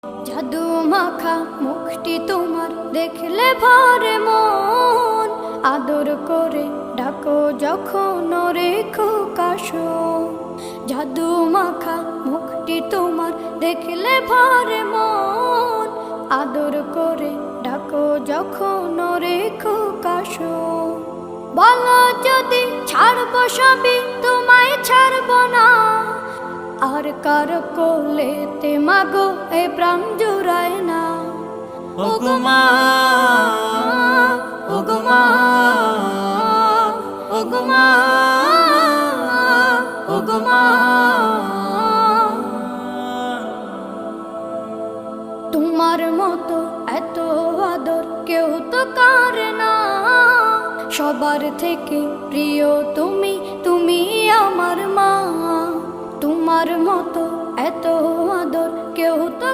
জাদু মাখা মুখটি তোমার দেখলে ভরে মন, আদর করে ডাকো যখন রেখো কাশো। জাদু মাখা মুখটি তোমার দেখলে ভরে মন, আদর করে ডাকো যখন রেখো কাশো। বলো যদি ছাড়বো সবই তোমায় ছাড়বো না, আর কার কোলেতে মাগো এ প্রাণ জুড়ায় না। ওগো মা, ওগো মা, ওগো মা, ওগো মা। তোমার মতো এত আদর কেউ তো করে না, সবার থেকে প্রিয় তুমি, তুমি আমার মা। তোমার মতো এত আদর কেউ তো